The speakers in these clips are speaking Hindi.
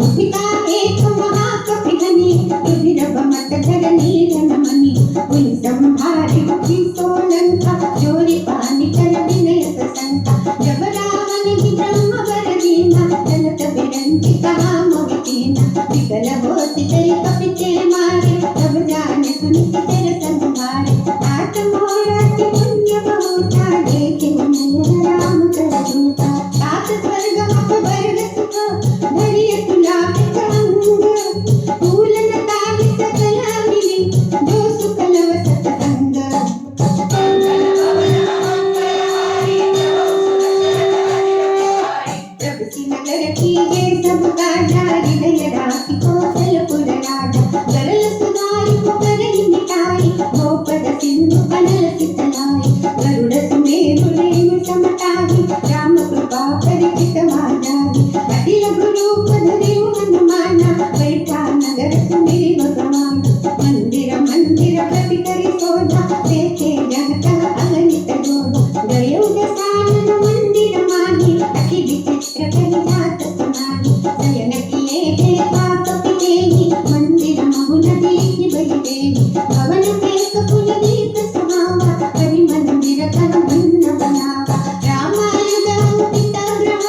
मुखिता एक महाकवि धनी रुधिर बमत धरनी धनमणि उन संभारी मुखी सोलंका जोरी पानी कर विनय ससंका जब रावण की ब्रह्म वर दीना जनत बिरंती कहा मोहितीना विकल होती तेरी कपिते मारे तब जाने सुनी तेरे संभारे आत मोरा की पुण्य बहुता देखे नयन राम कर दूता सात स्वर्ग मत वर्ग सुख धरिय तुला अंग फूल लता सकला मिली जो सुख लव सतसंग नगर की ये सब काजा हृदय राखी कौशलपुर राजा सरल सुधारी कर ही मिटाई गोपद सिंधु कनल सितलाई गरुड़ सुमेरु रेणु समताई राम कृपा परिचित माजाई अति लघु रूप धरे हनुमाना बैठा नगर सुमिरि भगवान मंदिर मंदिर प्रति करी शोभा देखे जगत अगणित शोभा गए दसानन मंदिर माही अति विचित्र करी जात सुनाई शयन किए हे पाप पितेहि मंदिर महु नदी की बलि देहि भवन के कपुल दीप सुहावा करि मंदिर तन भन्न बनावा रामायण अंकित ग्रह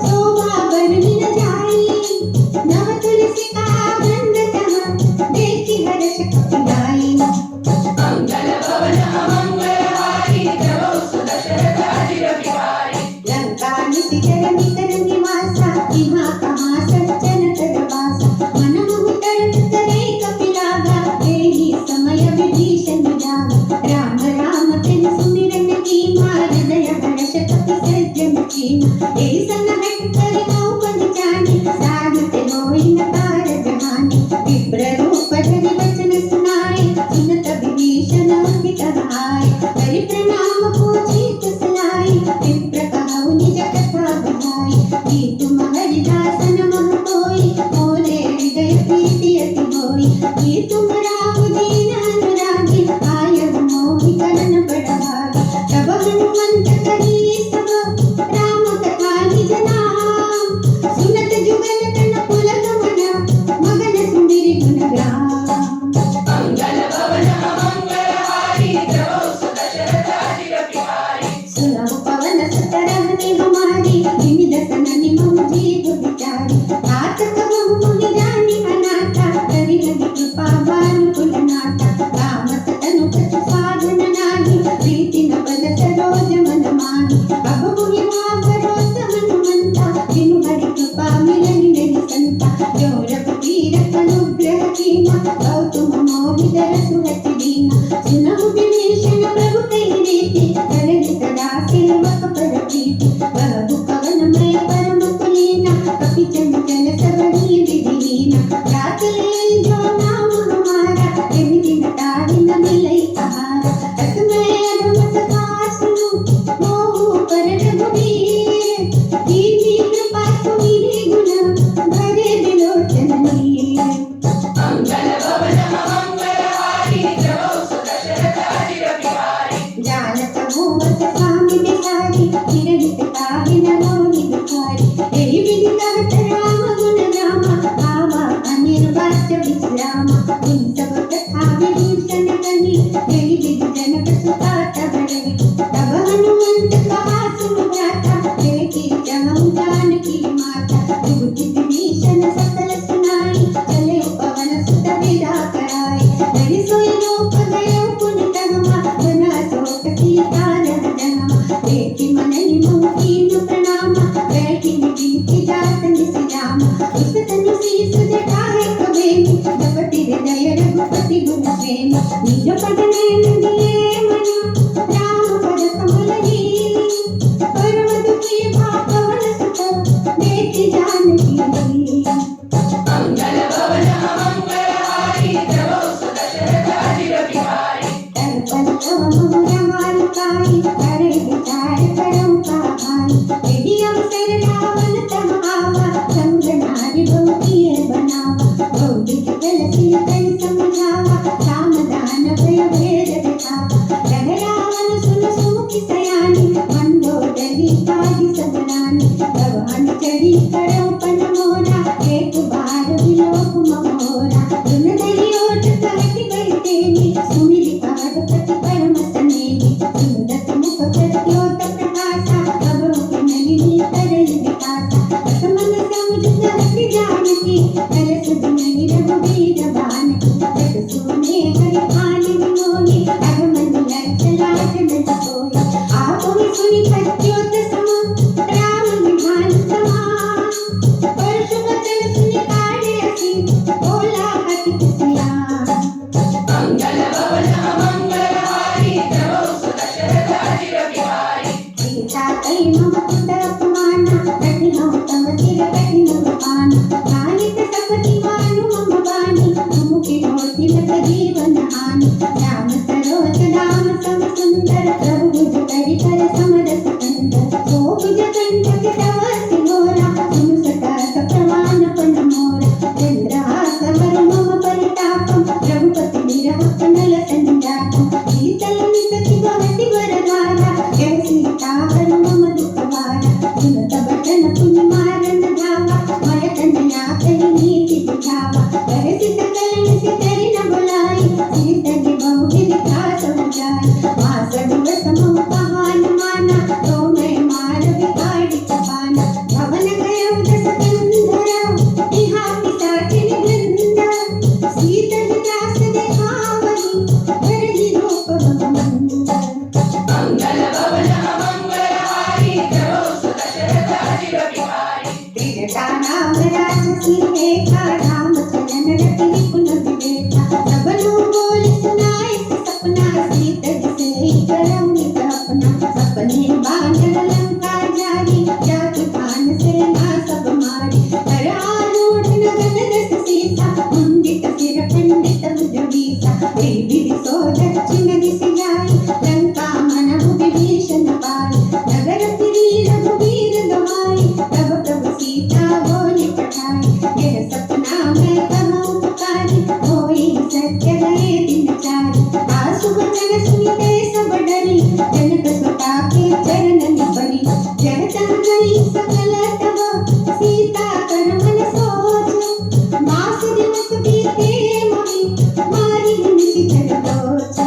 शोभा वर्णि न जाई नव तुलसी का गंध तह देखि हर्ष कपि गाई मंगल भवन मंगलहारी प्रभु सुदशरथ अजिर बिहारी लंका निशिचर निकर निवासा इहाँ कहाँ सज्जन कर वासा मन मोहि तरत करे कपिलागा तेहि समय विभीषण जागा राम राम तिन सुमिरन कीन्हा हृदय हर्ष कपि सज्जन कीन्हा एहि सन हठ करि औपद जानी साधित होई न कारज हानि विप्र रूप धरि वचन सुनाए सुनत विभीषण अंकित आए करि प्रणाम पूजित सलाई विप्र कहु निज कथा बढ़ाई कि तुम हरिदासन मह कोई मोरे हृदय प्रीति अति होई कि तुम राहु दीन अनुरागी आयु मोहि करन बढ़ाई तब हनुमंत करी सब राम कथा निज नाम सुनत जुगल तन पुलक मना मगन सुमिरि गुण गान मंगल भवन मंगलहारी प्रभु सुदशरथ अजिर बिहारी सुनहु पवन सुत रहने हमारी जिमि दसननि मम जीव बिचारी तात कहु मुनि जानि अनाथा करि लगी कृपा भानु कुल नाथा कामत तनु कछु साधन नाही प्रीति न बल सरोज मन माही अब मुहि भरोस हनुमंता जिनु हरि कृपा मिलनि नहीं संता जो रघुवीर अनुग्रह कीन्हा कौ तुम मोहि दरसु हति दीन्हा सुनहु विभीषण प्रभु कहि रीति करहि सदा सेवक पर प्रीति कहु पवन मैं परम कुलीना कपि चंचल सब राजसी रेखा राम चरण रति विपुल विवेका सबनु बोल सुनाए सपना सीत से करम नित अपना सपने बांधन लंका जारी जाति भान से ना सब मारी हर आरूढ़ नगन रस सीता मुंडित सिर पंडित भुज बीसा देवी सो दक्षिण दिश जाई लंका मन विभीषण पाई नगर फिरी रघुवीर गवाई तब तब सीता बोली पठाई यह सपना मैं कहूँ पुकारी होई सत्य गए दिन चारी आसु वचन सुनते सब डरी जनक सुता के चरणन परी जह तह गई सकल तब सीता कर मन सोच मास दिवस बीते मोहि मारी निशि जग दोच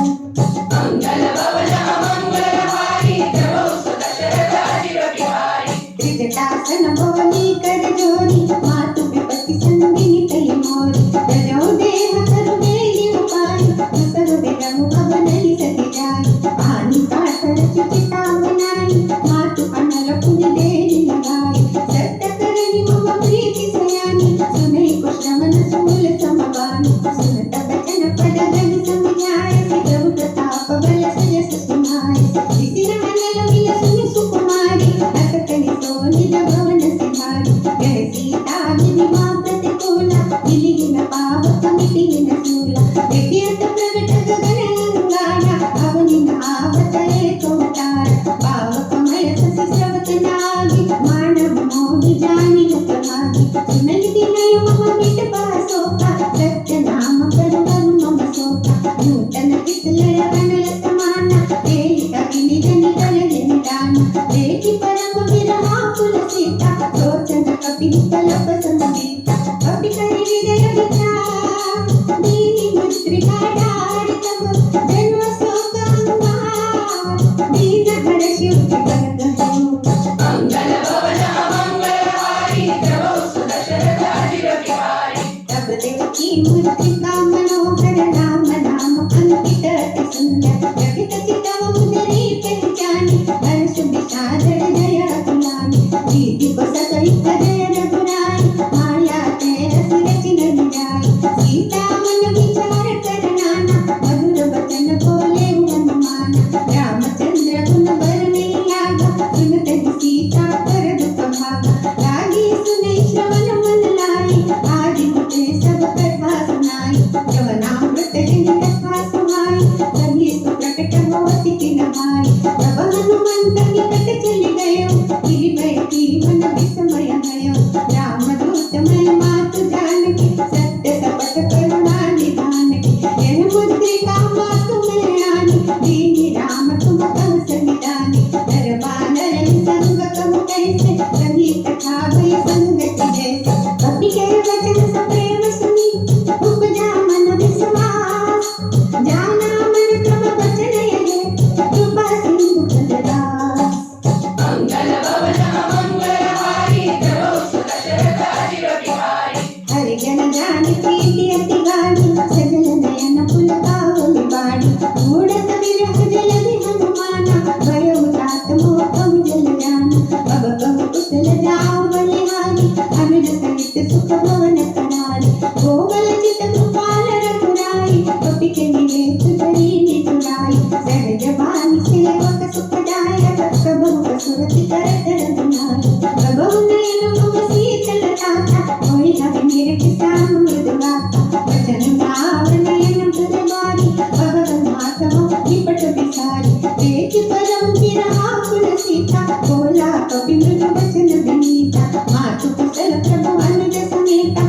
मंगल भवन मंगलहारी प्रभु सुदशरथ अजिर बिहारी त्रिजटासन भवनी कर जोरी मातु विपत्ति संगिनी तय मोरी तजो देह तरु देहि उपाय दुसर बेरहु भवनहि सति जाई पानी पातर चिता बनाई मातु अनल पुनि देहि लगाई सत्य करनि मम प्रीति सयानी सुनै को श्रवण सूल समवानी सुनत बचन पद जन समझाए प्रभु प्रताप बल सजस सुनाए इसी अनल मिल सुनि सुकुमारी अतकनि सोनि भवन सिंहारी कह सीता विधि मां प्रतिकूला मिली न पावक मिटी न सूला देखियत प्रगट गगन अंगारा अवनि न आवत एक अवतार पावक मय ससि स्रवत नागी मानव मोहि जानि न प्रभागी सुनहि दिनय मम मिट पासोका सत्य नाम करु करु मम सोका नूतन किसलय अनल समाना तेहि कविनि जनि कलहि निदाना देखि परम विरहा कुल सीता सोचन कपि कलप समदीता कपि करि हृदय विचार दीनि मुद्रिका डारि तब जन्म शोक अंगार दीन हर्षि उठि कर कहूँ मंगल भवन मंगलहारी प्रभु सुदशरथ अजिर बिहारी तब देखी मुद्रिका मनोहर राम नाम अंकित अति सुंदर जगित चितव मुदरी पहचानी हर्ष विषाद हृदय अतुलानी दीदी को सकई हृदय रघुराई माया तेरस रचन निराई सीता मन विचार कर नाना मधुर बचन बोले हनुमान रामचंद्र गुण बरने लागा सुनत ही सीता कर दुख भागा लागी सुनै श्रवण मन लाई आदि मुझे सब कथा सुनाई जवनामृत जिन कथा सुहाई कभी सुप्रकट होति तिन भाई तब हनुमंत निकट चलि गयो गिरि बैठी मन विस्मय भयो राम दूत मैं मातु जानकी सत्य सपथ करुणा निधान की यह मुद्रिका मातु मैं आनी दीनि राम तुम कह सनिधानी दरबार संग कहु कैसे कही कथा भई संगति जैसे कपि के वचन सप्रेम सुनी उपजा मन विश्वास जाना मन क्रम वचन यहे कृपा सिंधु फलदास मंगल भवन मंगलहारी प्रभु सुदशरथ अजिर बिहारी हरि जन जानि प्रीति अति गाढ़ी सजल नयन पुलकावली बाड़ी मूढ़त विरह जलधि हनुमाना भयो तात मोह कहु जल जाना अब कहु कुशल जाओ बलिहारी अनुज सहित सुख भवन करारी गोवल चित कृपाल रघुराई कपि के निवेश धरी निजुराई सहज भानि सेवक सुखदायक प्रभु कसुरति करत रघुनाई प्रभु नयन मम शीतल ताता होई हरि निरख श्याम मृदु गाता वचन भाव नयन भुजबारी भगवन माधव निपट बिसारी देखि परम विरहा कुल सीता बोला कपि मृदु वचन विनीता मातु कुशल प्रभु अनुज समेता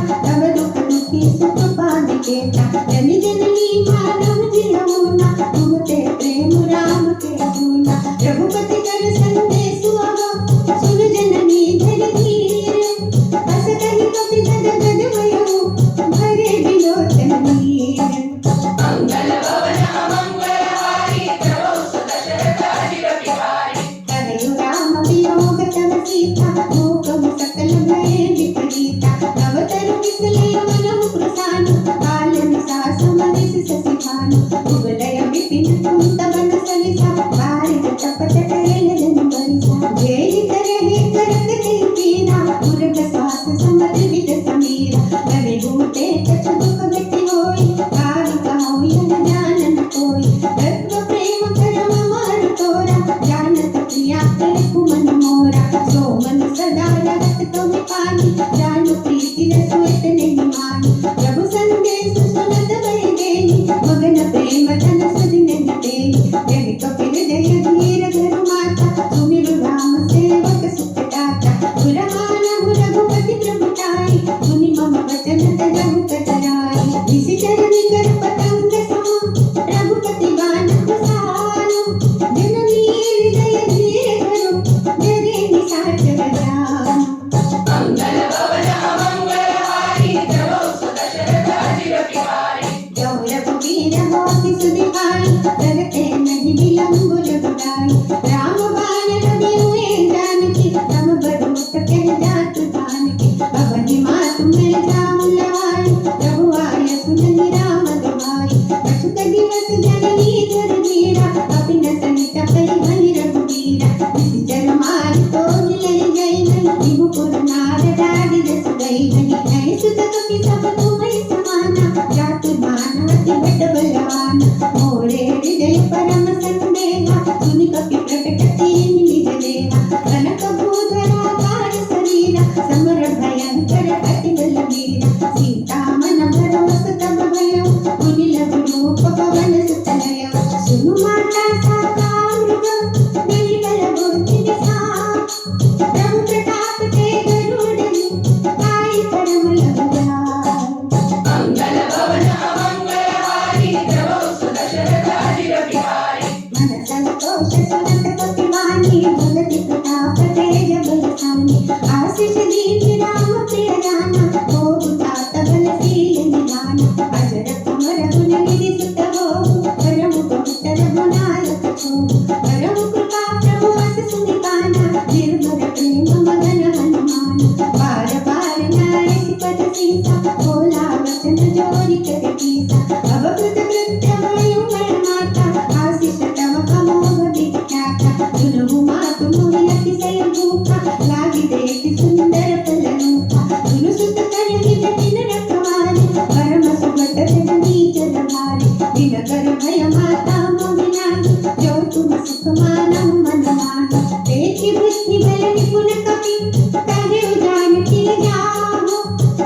रघुबीरा गले बूटे कछु दुख गति होई कारि कहो यह जानन कोई तत्व प्रेम करम मार तोरा जानत प्रिया तेरे कुमन मोरा सो मन सदा रहत तुम पानी जानु प्रीति रसोत नहीं मानी प्रभु संदेश सुनत भय देनी मगन प्रेम धन सुधि नहीं देनी जग कपिल जय धीर धरु माता सुमिरु राम सेवक सुख दाता पुरमानहु रघुपति प्रभुताई सुनि मम वचन तजहु कतराई इसी चरण कर पतंग सम रघुपति बाण कुसालो जननी हृदय धीर धरो जरे निसाच बजाओ मंगल भवन मंगलहारी प्रभो सुदशरथ अजिर बिहारी जो रघुवीर होति सुधि पाई करते नहीं विलंब रघुराई राम बाण रवि हुए जानकी तम बधूत कह जात जानकी अवधि मातु मैं जाम लवाई प्रभु आय सुननि राम दुआई कछुक दिवस जननी धर वीरा कपि न सनित पै भई रघुवीरा निश्चल मार तो ले गई नहीं विभुपुर नार डारि जस गई नहीं ऐ सुत कपि सब तुम्हि समाना जातु मानवति बट बलवाना मोरे हृदय परम संदेहा सुनि कपि प्रकट कीन निज देहा कनक भूधरा कार शरीरा समर भयंकर अति बलवीरा सीता मन भरवस तब भयो मुनि लघु रूप पवन सुत नया सुनु माता साकार नहीं बल बुद्धि विसार ब्रह्म प्रताप ते गरुड़नि आई परम लघुराई मंगल भवन मंगलहारी प्रभो सुदशरथ अजिर बिहारी मन संतोष सुनत कपि वाणी भगति प्रताप तेज बलशाली आशीष दीन राम प्रिय जाना होहु तात बलशील निधाना अजर कुमर गुण निधि सुत होहु परम बहुत रघुनायक छोहु परम कृपा प्रभु अस सुनि काना निर्भर प्रेम मगन हनुमान बार बार नाय सिपत सीसा बोला वचन जोरि कर कीसा अब कृत कृत्य भयो मैं माता आशीष तव कमोह विख्याता सुनहु मातु मोहि अतिशय भूखा लागी देखि सुंदर फल रूपा सुनु सुत कहि जतिन रखवारी परम सुगत जननी जन भारी दिन कर भय माता मोहि नाही जो तुम सुख मानहु मन माही देखि बुद्धि बल निपुण कपि कहे जानकी जाहो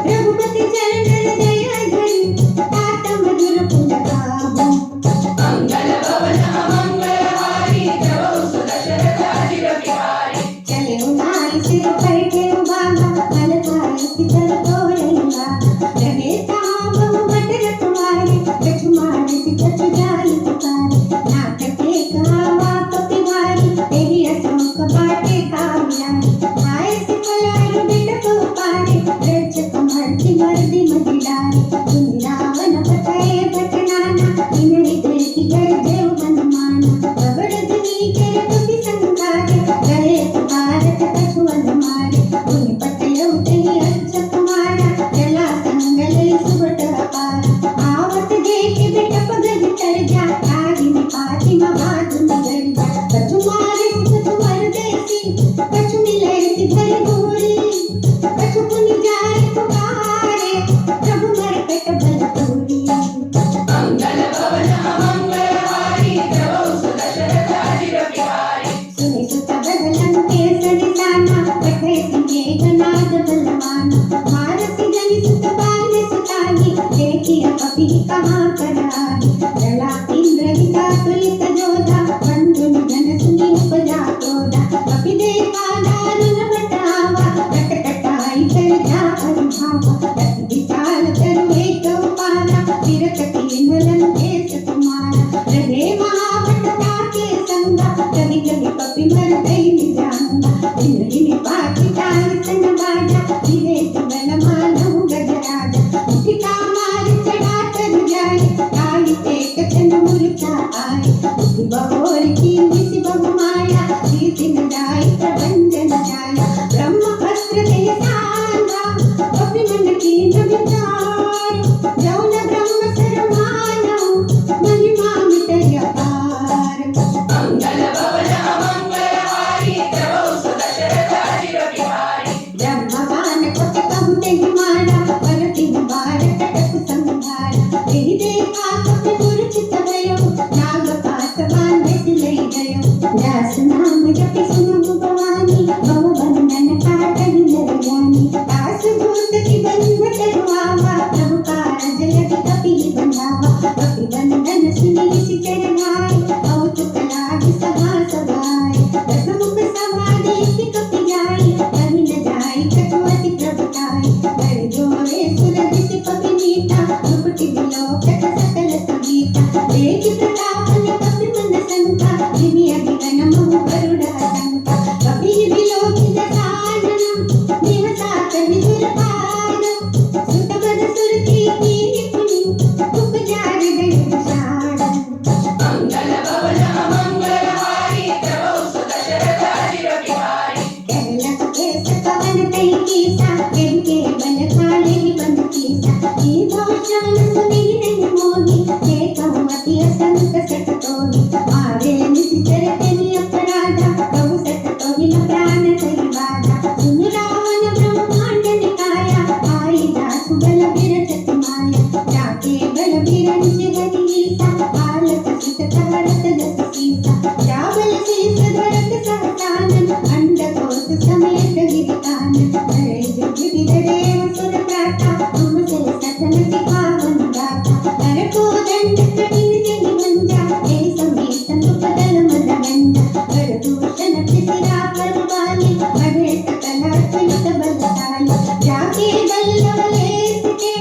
रघुपति चरण दया धरि तात मधुर फुल गावो मंगल भवन मंगलहारी प्रभो सुदशरथ अजिर बिहारी चले उनाई सिर पर के बाबा मलकाई सिर तोड़े बाबा रहे ताम बहुमत रखवारे कछु मार सि कछु जाई पुकारे नाथ के कहावा कपि भारी तेरी अशोक बाटे कामयारी आए सि फलारु बिट को पारे रज कमर की मर्दी मदिलारी सुनि रावण पठाए भटनाना इन हृदय की कर देव हनुमाना कबड़ धनी के कपि संघारे रहे भारत कछु अनुमारे उनि पटयउ तेहि अंश कुमारा चला संगल सुबट अपारा आवत देख बिटप गज तर जा आदि निपाति महाधुन गरिबा कछु मारे कछु मर देसी कछु मिले सिधर गोरी कछु पुनि जाए पुकारे प्रभु मरकट बल पूरी मंगल भवन मंगलहारी प्रभो सुदशरथ अजिर बिहारी सुनि सुत बदलन के सरिताना कथे सिंहे गनाद बलवाना मारसी जनि सुत बाल सुतागी देखी कपि कहाँ करागी जला इंद्रहिता तुलित जोधा बंधु निधन सुनि उपजा क्रोधा कपि देखा दारुण बटावा कट कटाई कर जा अनुभावा रति विशाल तरु एक उपारा विरकति इंद्रन देश तुम्हारा रहे महावटता के संगा कभी कभी कपि मर गई निजांगा दिन पाति ताल सन बाजा विवेक बल मानहु गजराजा उठिता मार चढ़ा कर जाए काली टेक चंद मूर्छा आए उसी बहोर की निसी बहु माया दिन दाई प्रबंधन जाया ब्रह्म अस्त्र ते सांगा कपि मन की न सुर प्राता तुम से सतन सिखावन गाता कर को दंड कठिन के निबंजा हे समेत मुपदल मद गंजा कर दूषण सिरा पर वाली मधे सकल सुलत बलशाली जाके बल्लव लेस के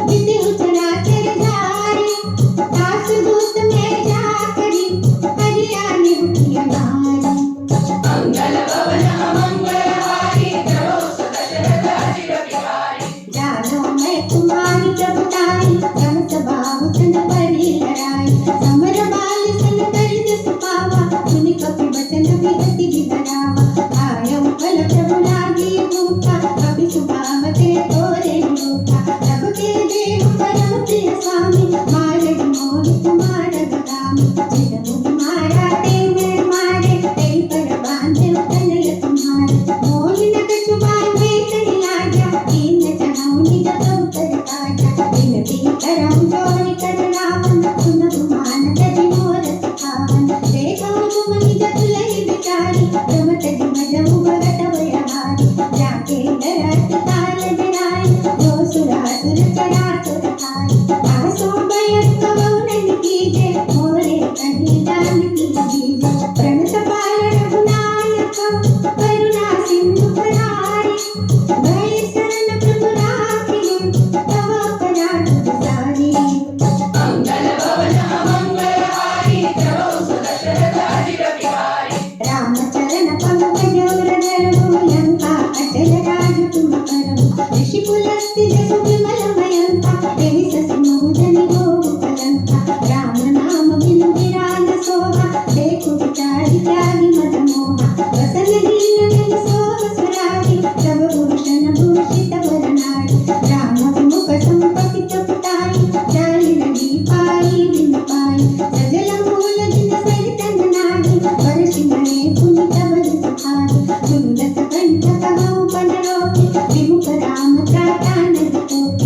विधि उतरा कर धारी दास दूत में जा करी हरियाणी उठिया नारी मंगल भवन मंगलहारी जगो सुदशरथ अजिर बिहारी जानो मैं तुम्हारी प्रभुताई रम सभाव सन परी लड़ाई समर बाल सन कर जस पावा सुनि कपि बचन विगति विधरावा आयम फल प्रभु लागी भूखा कभी सुभावते तोरे रूपा तब के देह परम प्रिय स्वामी मारग मोहि तुम्हारा गामी जिन मुनि मारा ते मैं मारे ते पर बांधे तनय तुम्हारे मोहि न कछु बांधे कहि लाजा दीन जहां निज प्रभु कर काजा दिन दी करम जोरि कर रावण सुन गुमान तजि मोर सिखावन देखो तुम निज तुलहि बिचारी ब्रह्म तजि मजहु भगत व्यवहारी जाके दरत ताल बिराई जो सुरासुर चढ़ा सुर खाई आसो बयस कबहुनन कीजे मोरे कन्ही दान कीजिए प्रणत पाल रघुनायक करुणा सिंधु करारी भय शरण प्रभु राखिए तव अपराध विसारी मंगल भवन मंगलहारी जगो सुदशरथ अजिर बिहारी रामचरण पंकज उरधरु लंका अचल राज तुम करु ऋषि पुलस्त्य जसु विमल मयंका देहि ससि मोहजनि गोहु कलंका राम नाम बिनु विराग सोहा देखु विचारि त्यागी मद मोहा वसन दीन नहीं सोह सुरारी सब भूषण भूषित वरनारी राम विमुख संपति प्रपुताई जाहि नहीं पाई बिन पाई सजल मूल जिन सरितन नारी वर्षि मणे पुनि तब सुखारी सुनत कंठ कहु पन रोगी विमुख राम त्राता नर कोटि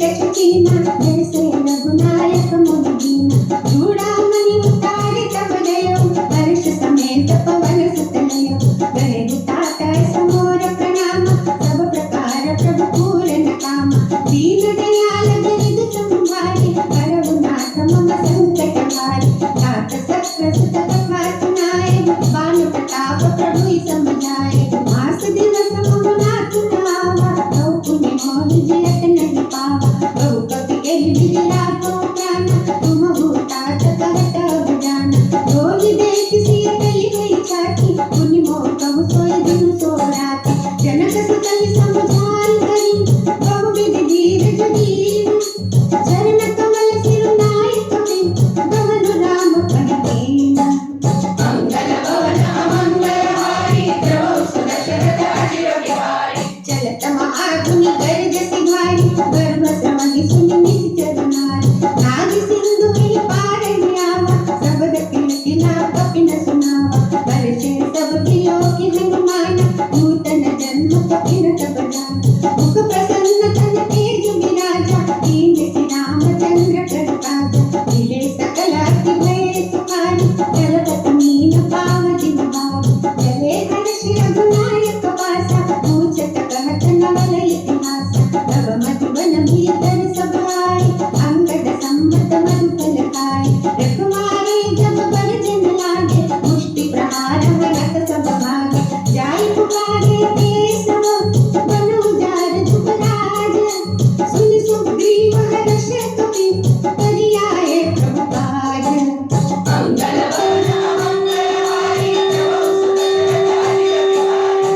गचुकीना जैसे रघुनायक मुनिदीना चूड़ामणि उतारे तब दयो हर्ष समेत पवन सुतलयो गहे तात समोर प्रणाम सब प्रकार प्रभु पूर्ण काम दीन दयाल गिरिध संभारी करहुनाथ मम संकट हारी तात सत्र सुत कथा सुनाए बाल प्रताप प्रभु समझाए मास दिवस महुनाथ नावा तौ पुण्य मोह जियत नहीं पावा बहु कपि कहि बिरला को प्राण तुम भूतात कहत अभिजान रोहि देख सिय कली गई छाती पुण्य मोह कहु सोय दिन सो राती जनक सुतहि समझाई करी बहु विधि धीर जुगीन चरण कमल सिरुनाई कवि गहन राम परिकीन मंगल भवन मंगलहारी प्रभु सुदशरथ अजिर बिहारी चलत महाधुनि गर्ज सिधारी गर्भ श्रवहि सुनि निश्चर नारी नाग सिंधु ही पार आवा शब्द किलकिला कपि न सुनावा वर्षे सब किलो की हनुमान नूतन जन्म कपि न तब जान मुख प्रसन्न तन तेज विराजा दीन श्री रामचंद्र प्रताप मिले सकल अति भय सुखारी जलपत मीन पावति भारी चले हर्ष रघुनायक पासा पूछत कहत नवल इतिहास तब मधुबन भीतर सब आए अंगद संबत मधुफल खाए रखवारे जब बरजन लागे मुष्टि प्रहार हरत सब भागे जाई पुकारे ते सब बनु जार जुगराज सुनि सुग्रीव हर्ष कपि करि आए प्रभु काज मंगल भवन मंगलहारी प्रभु सुदशरथ अजिर बिहारी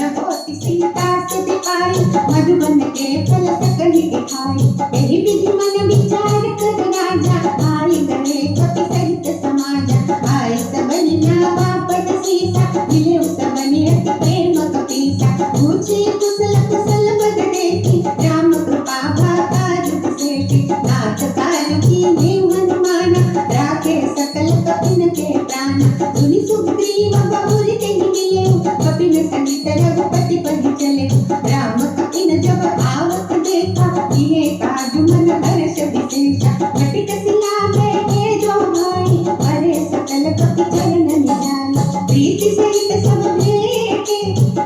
नभोति सीता सुति पाई मधुबन के फल सकहि दिखाई एहि विधि मन विचार कर राजा आई गए कपि सहित समाजा आई सबनि न्यावा पद सीसा मिले सबनि अति प्रेम कपीसा पूछे कुशल कुशल पद देखी राम कृपा भाकार सेठी नाथ काल की देव हनुमान राखे सकल कपिन के प्राण सुनि सुग्रीव बहुर कहि मिले कपिन सहित रघुपति पद चले राम कपिन जब आवत देखा किए काज मन हर्ष विशेषा घटित सिला बैठे जो भाई अरे सकल कपि चरण निजाई प्रीति सहित सब भेटे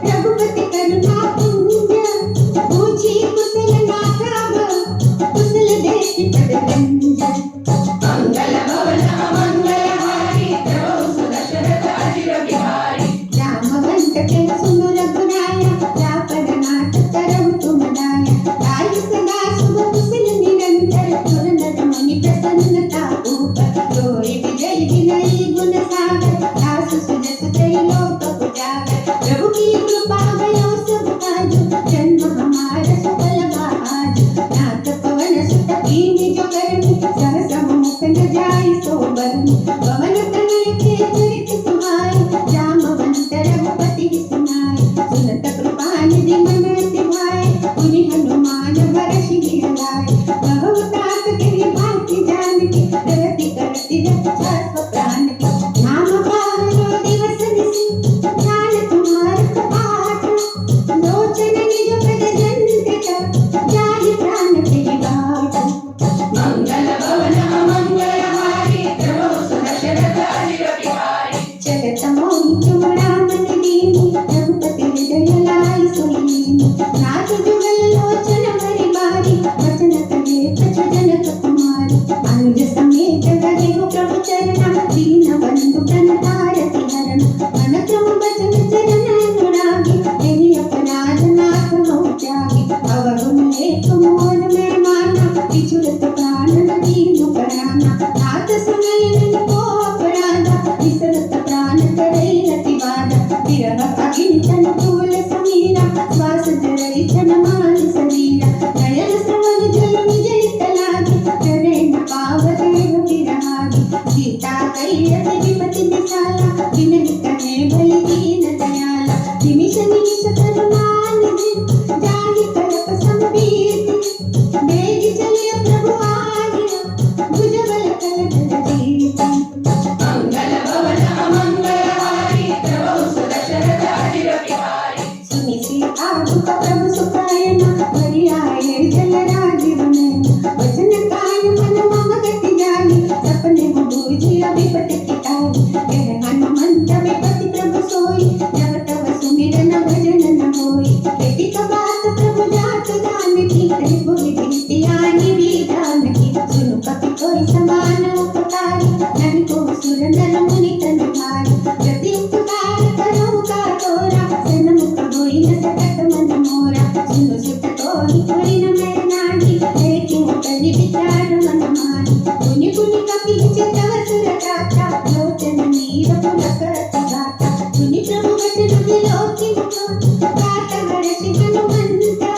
रघुपति करुणा पुण्य पूछी कुशल नाथ कुशल देखि पद गंजन मंगल भवन मंगलहारी प्रभु सुदशरथ अजिर बिहारी रामवंत के सुन रघुराया रापद नाथ करहु तुम दाया ताई सदा शुभ कुशल निरंतर सुर नर मुनि प्रसन्नता ऊपर जोई विजय विनयी गुण सागर दास सुजस त्रैलोक उजागर प्रभु की कृपा भयो सब काजु जन्म हमारा सफल आज नाथ पवन सुत कीन्हि जो करनी सहस भी जानकी सुनु कपि कोई समान उपकारी नहीं को सुर नर मुनि तन भारी प्रति उपकार करो का तोरा सन्मुख होई न सकत मन मोरा सुनु सुत तोहि कोई न मैं नागी लेकिन कलि विचार मन मारी पुनि पुनि कपि चितव सुर गाता लोचन नीर पुलक गाता पुनि प्रभु वचन विलोकि मुख गाता हर्ष हनुमंता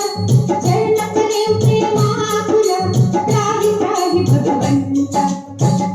चरण करे प्रेमाकुल त्राहि त्राहि भगवंता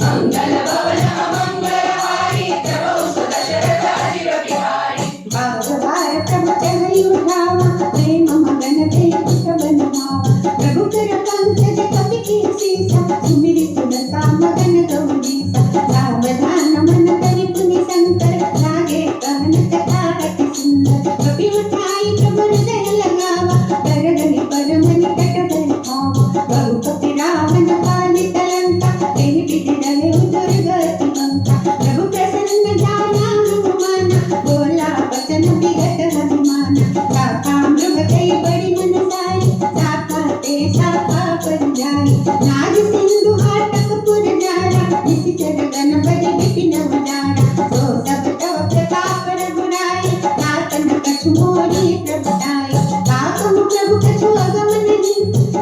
मंगल भवन मंगलहारी प्रभु सुदशरथ अजिर बिहारी बार बार प्रभु चढ़ई उठावा प्रेम मगन ते कुट बनवावा प्रभु कर पंकज कपि की सीसा सुमिरि सुनता मगन गौरीसा सावधान मन करि पुनि शंकर लागे कहन कथा अति सुंदर कपि उठाई प्रभु हृदय लगावा कर गहि परम निकट बैठावा बहु कपि रावण पालित लंका तेहि विधि रहे दुर्गति मंका प्रभु प्रसन्न जाना हनुमाना बोला वचन विगत हनुमाना साका मृग कई बड़ी मन सारी साका ते साका पर जाई नाग सिंधु हाटक पुर जारा निशिचर गण बड़ी विपिन उजारा सो सब तव प्रताप रघुराई तातन कछु मोरी प्रभुताई ताकम प्रभु कछु अगम नहीं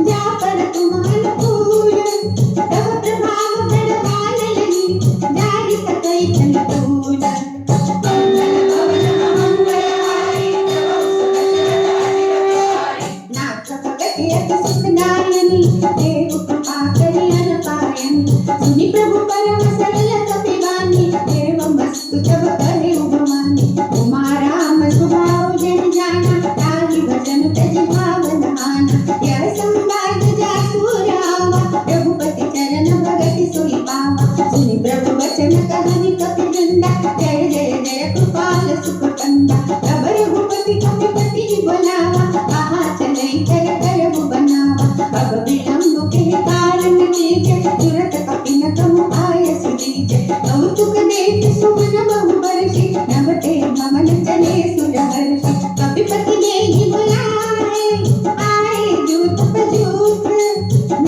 जा पर तुम अनुकूल तव प्रभाव बड़भाल नहीं जाहि सकई चल तूल मंगल भवन मंगलहारी प्रभु सुदशरथ अजिर बिहारी नाथ भगति अति सुखदायनि देव कृपा करि अनपायनि सुनि प्रभु परम सरल कपिवानि एवं वस्तु जब कहे उगमानि उमा राम स्वभाव जन जाना ताहि भजन तज भावन आना यह संवाद जासु रावा रघुपति चरण भगति सोई पावा सुनि प्रभु वचन कहनि कपि वृंदा जय जय जय कृपाल सुख कंदा तब रघुपति कपिपति बोलावा कहा चलई कर करहु बनावा अब विलंब के कारण कीजे तुरत कपि न कहु आयस दीजे कौतुक देख सुमन बहु बरसी नभते भवन चले सुर हर्षि कपिपति देहि बुलाए आए दूत पजूत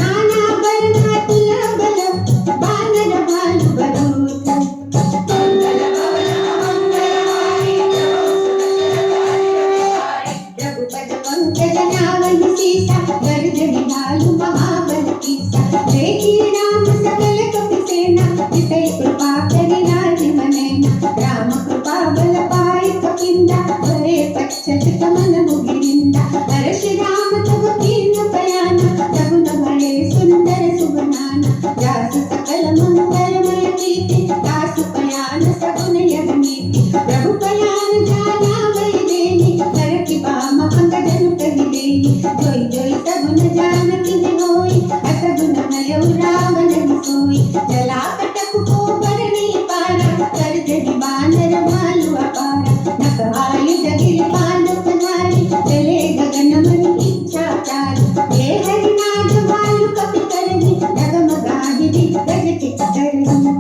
नाना बरना तुल बल बानर भालु बरूथ मंगल भवन मंगलहारी प्रभु सुदशरथ अजिर बिहारी रघुपति पंकज नावहि सीसा गर्जनि भालु महाबल कीसा देखि राम सकल कपि सेना जितै कृपा करि राजि मनेना राम कृपा बल पाई कपिंदा भरे पश्चत कमल मुगिरिंदा हर्ष राम तब कीन बयाना तब न भये सुंदर सुबनाना जासु सकल मंगलमय कीर्ति तासु पयान सगुन यह नीति प्रभु पयान जाना वै देनी कर की बाम अंगजन कहि देनी जोई जोई सगुन जानकी होई असगुन भयो रावण सोई जला कटक को बरनी पारा कर जहि बानर भालु अपारा नकहाई जगिर पांडव नारी चले गगन मनि इच्छा चारी हे हरि नाग भालु कपि करहि डगमगाहि दिग्गज चित्तरहि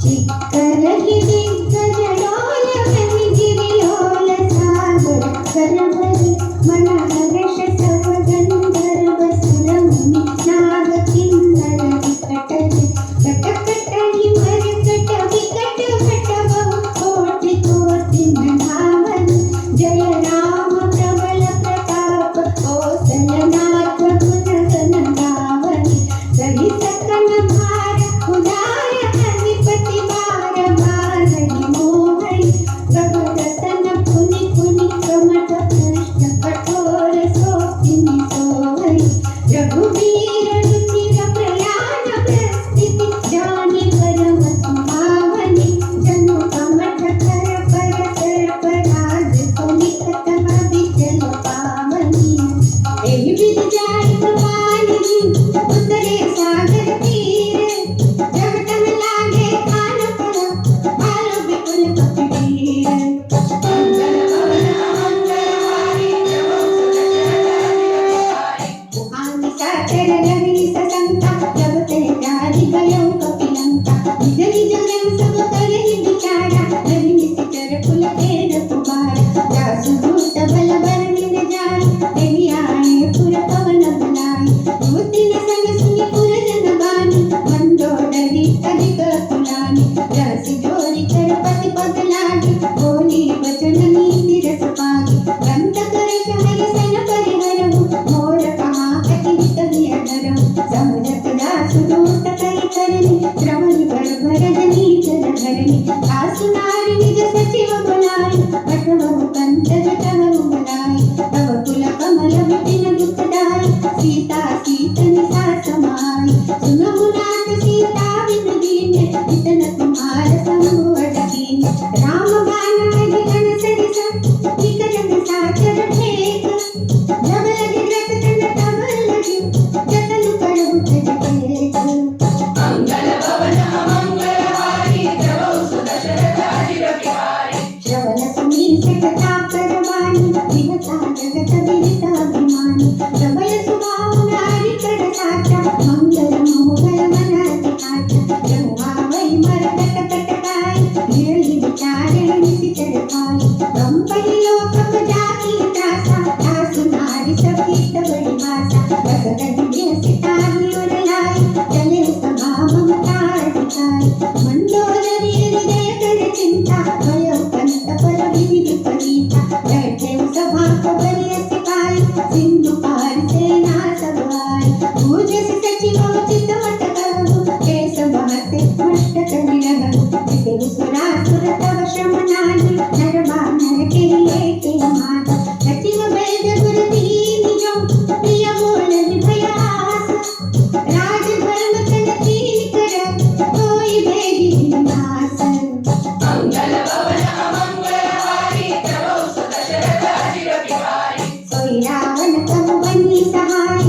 चित्तरहि दिग्गज डोल महि गिरियोल सागर करवरि मन हर्ष सब गंधर्व सुर मुनि नाग किन्नर विकटहि कटकटहि मरकट विकट भट बहु कोटि कोटि धावनि जय राम प्रबल प्रताप कौसलनाथ गुण गण गावनि सहि सकल भार उदार अधिपति बार बार मोहनि प्रभु रतन पुनि पुनि कमठ कृष्ण कठोर सोकिनि सोहनि रघुवीर रुचिर प्रयाण प्रस्थिति जानि परम सुहावनि जनु कमठ कर पर राज पुनि कतम विचल पावनि एहि विधि जाय कृपानिधि उतरे सागर तीर जब तम लागे कान पर भालु विपुल कपि वीर मंगल भवन मंगलहारी प्रभु सुदशरथ अजिर बिहारी उहानि साचर रहि ससंका जब ते जारि गयो कपि लंका निज निज जन सब करहि विचारा रहि निशिचर कुल केर पुकारा जासु दूत बल बरनि न जाई तेहि आए पुर पवन बुलाई दूतिन सुदूत कई करनी श्रवण भरभरदनी जल भरनी आसुनारी निज सचिव बुलाई पठवहु कंठ जटवहु बुलाई तव कुल कमल विपिन दुखदाई सीता सीतन सा समाई सुनहु नाथ सीता बिन दीन इतन तुम्हार संग दीन राम बाण अधिगण सरिसा विकटन साचर फेक जब लगे रत तन तब लगे जतन करहु तज टेक मंगल भवन मंगलहारी प्रभु सुदशरथ अजिर बिहारी श्रवण सुनी सकता करवाणी विहता जगत विदिता अभिमानी प्रबल सुभाव नारी कर साचा मंगल मोहल मना दिखाचा जमुआ वही मरकट कटकाई गिरही विचारे निशिचर खाई कंपनी लोक जाकी त्रासा दासु नारी सखीत बड़ी भाषा बस गति सितारी उर लाई चले सभा ममता दिखाई मंडोदरी हृदय कर चिंता भयो कंत पर विधि विपरीता बैठे सभा को बलिय सिपाही सिंधु पार सेना सब आई पूज्य सचिव चित मत कहु केस बहते मष्ट करि रहु जिसे सुरासुर तव श्रम नाहि नर बानर के लेके मात सचिव वैद गुर दीन जो प्रिय बोल भयास राज धर्म तन तीन कर कोई भेदी विनाश मंगल भवन मंगलहारी प्रभु सुदशरथ अजिर बिहारी सोई रावण तब बनी सहाय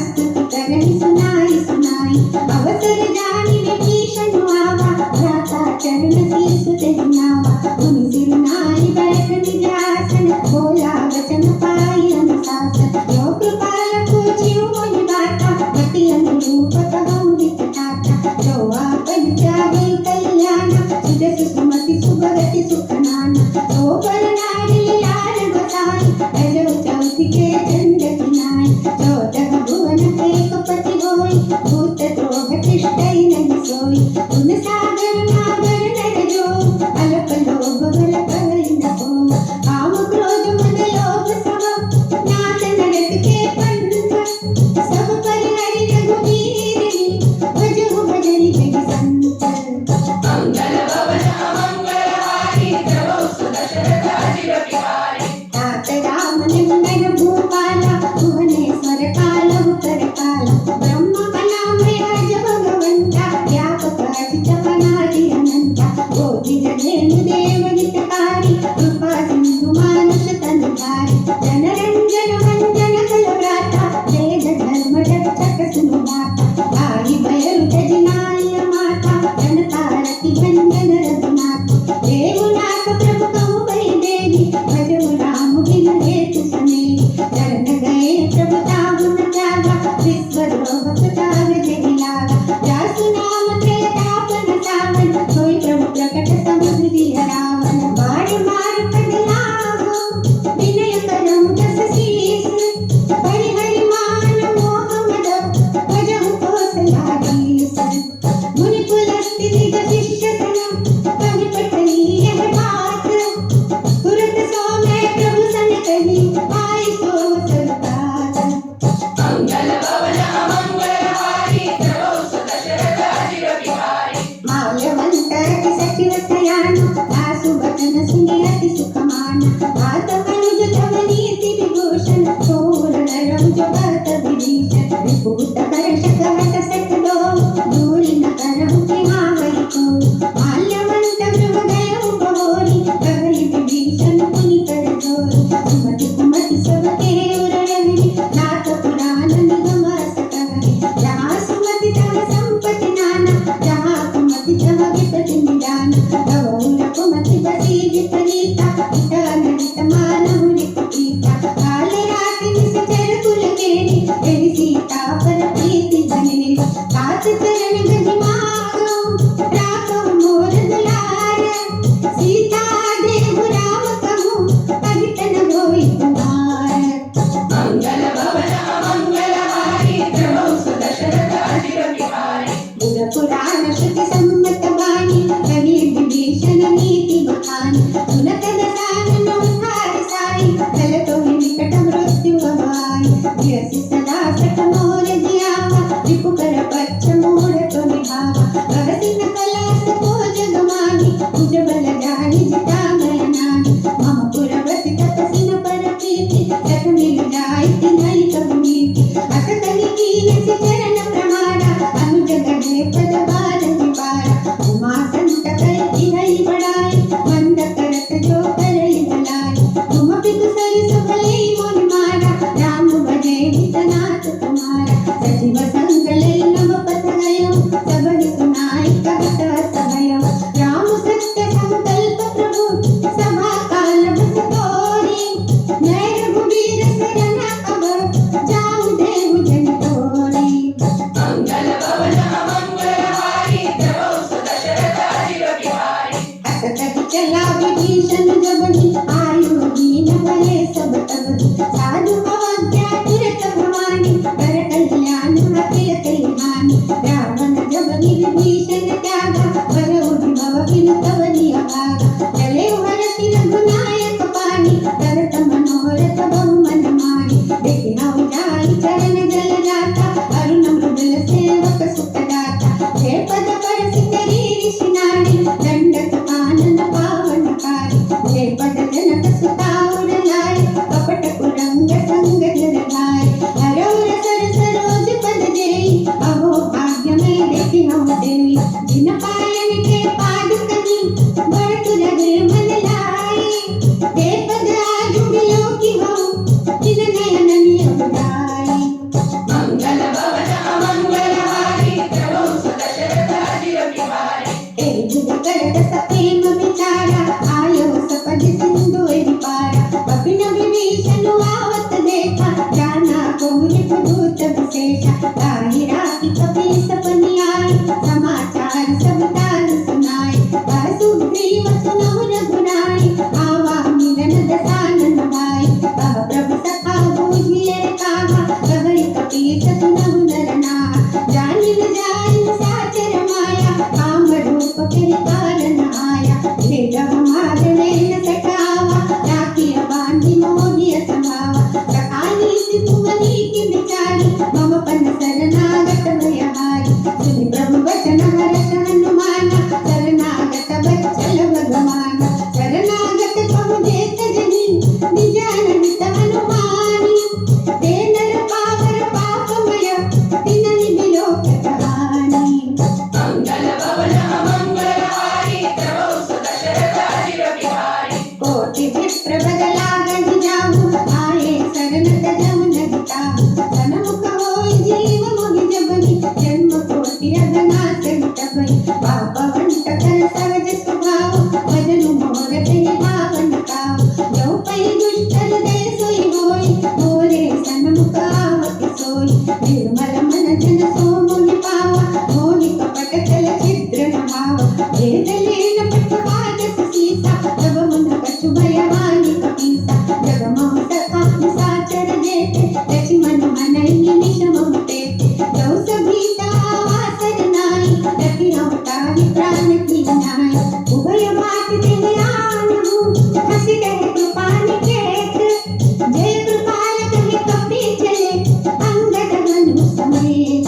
स्तुति करहि सुनाई सुनाई अवसर जानि विभीषण आवा भ्राता चरण शीस तेहि नावा मुनि सिर नाई बैठ निज आसन बोला वचन पाई अनुशासन जो कृपाल पूछिउ मुनि बाता गति अनुरूप कहु हित ठाता जो आपन चाहे कल्याण सुजस सुमति सुभगति सुख नाना तो पर नारी लाल बसाई अजो चौथी के चंद किनाई चौदह भुवन एक पति होई भूत द्रोह तिष्ठई नहीं सोई उन सागर नागर नर जो अल्प लोभ बल कहई न को काम क्रोध मद लोभ सब नाथ नरक के पंथ सब पर हरि रघुवीर भजहु भजनि जग संत मंगल भवन मंगलहारी प्रभु सुदशरथ अजिर बिहारी तात राम निंदन भूपाला भुवनेश्वर कालहु कर काला ब्रह्म बनावे अज भगवंता व्यापक अजित अनादि अनंता कोटि जनेन देव हितकारी कृपा सिंधु मानुष तनुधारी जनरंजन मंजन कल व्राता वेद धर्म रक्षक सुनु माता भाई भयरु जजिनाय माता जनता रति भंजन रघुनाथ देवनाथ प्रभु कहु भई देवी भजहु राम बिन हेतु सनेही शरण गए प्रभु ताहु न त्यागा विश्व द्रोह प्रताप जहि लागा जासु नाम त्रयतापन सावन सोई प्रभु प्रकट समुद्री रावण बाण मार पद लागो विनय करहु दस शीस हरि हरि मान मोह मद भजहु कौशलाधीश मुनि पुलस्त्य निज शिष्य सन कहि पठई यह बात तुरत सो मैं प्रभु सन कही आई सो सदात मंगल भवन मंगलहारी प्रभु सुदशरथ अजिर बिहारी माल्यवंत अति सचिव सयान दासु वचन सुनि अति सुख मान हाथ अनुज तव नीति विभूषण पूर्ण नरम जो भक्त विभीषण विभूत कर्षक हत सठ दो धूलि न करहु तिहावै को माल्यवंत गृह गयउ बहोरी कहई विभीषण मुनि कर जोरी सुमति कुमति सब के उर रही नाथ पुराण निगम अस कहई जहाँ सुमति तह संपत्ति नाना जहाँ कुमति तह विपति निदान तव उर कुमति बसी विपरीता हित अनहित मानहु रित पीता काल राति निश्चर कुल केरी तेरी सीता पर प्रीति बनेरी तात चरण गति मागो राखो मोर दुलार सीता देहु राम कहूँ अहित न होई तुम्हार मंगल भवन मंगलहारी प्रभु सुदशरथ अजिर बिहारी बुध पुराण श्रुति सम्मत वाणी कही विभीषण नीति बखानी सुनत दसानन उद्धार साई चल तो निकट मृत्यु अभाई जैसी सदा सठ मोर जियावा रिपु कर पच्छ मोह कहे पद बारहि बारा उमा संत करती हरि बड़ाई मंद करत जो करई भलाई तुम पितु सरिस भले मोहि मारा राम भजे हितनाथ तुम्हारा सजीव संग लई नव पथ गयो सबहि सुनाई कहत हस भयो राम सत्य संकल्प प्रभु सभा काल बस तोरी मैं रघुवीर शरण अब जाऊं देव जन तोरी मंगल भवन मंगलहारी प्रभु सुदशरथ अजिर बिहारी अस कहि चला विभीषण जबहि आयु दीन भये सब तब साधु अवज्ञा तीरथ भवानी कर कल्याण अखिल कहि हानि रावण जबहि विभीषण त्यागा बरौधि भव बिनु तव निय भागा चले हरति रघुनायक पानी करत मनोरथ बहु मन मानी देखि नाउ जाई चरण जल जाता अरुण मृदुल सेवक सुख दाता हे पद परसि करी ऋषि नारी दंडक कानन पावन कारी हे पद जनक सुता उड़लाय कपट कुरंग संग जन धाय हरौर सर सरोज पद जेई अहो भाग्य में देखि हम देवी जिन पायन के पाद कहीं बड़ तुरगे मन लाई हे पद आजु बिलो की हो जिन नयन निय बुझाई मंगल भवन मंगलहारी प्रभु सुदशरथ अजिर बिहारी एक जुग करत सप्रेम विचारा आयो सपद सिंधु एहि पारा कपिन विभीषण आवत देखा जाना कौरि दूत विशेषा ताहि राति कपि सपनि आई समाचार सब तार सुनाई सुग्रीव सुनहु रघुराई आवा मिलन दसानन भाई कह प्रभु सखा बूझिए काहा कहरि कपीस सुनहु नर नाहा जानिन जानिन साचर माया काम रूप फिर कारण आया हे जग मारने न सकावा राखिय बांधि मोहिय समावा सकानी सिपुवनी की बिचारी मम पन शरणागत भयहारी सुनि प्रभु वचन हरष हनुमाना शरणागत बच्चल भगवाना शरणागत कहु जेत जनि निजान हित हनुमानी ते नर पावर पापमय तिनहि बिलोकत हानि मंगल भवन मंगलहारी प्रभु सुदशरथ अजिर बिहारी कोटि विप्र बदलागहि जाहु आए शरण तजहु नहीं ताहु सनमुख होई जीव मोहि जबहि जन्म कोटि अघनाथ तबहि पापवंत कर सहज स्वभाव भजनु मोर तेहि भावन काहु जो पै दुष्ट हृदय सोई होई मोरे सनमुख आवति सोई निर्मल मन जन सो मोहि पावा मोहि कपट छल छिद्र न भावा भेद लेन पटुवाद सीसा तब मन कछु भयहानि कपीसा जग मम सखा निशाचर जेते लक्ष्मण मनहि निमिष मम तेते जो सभीता आवासर नाई रति हम ताहि प्राण की नाई उभय भात देहि आनहु हसि कहे कृपा निकेत जय कृपाल कहे कपि चले अंगद धनु समेत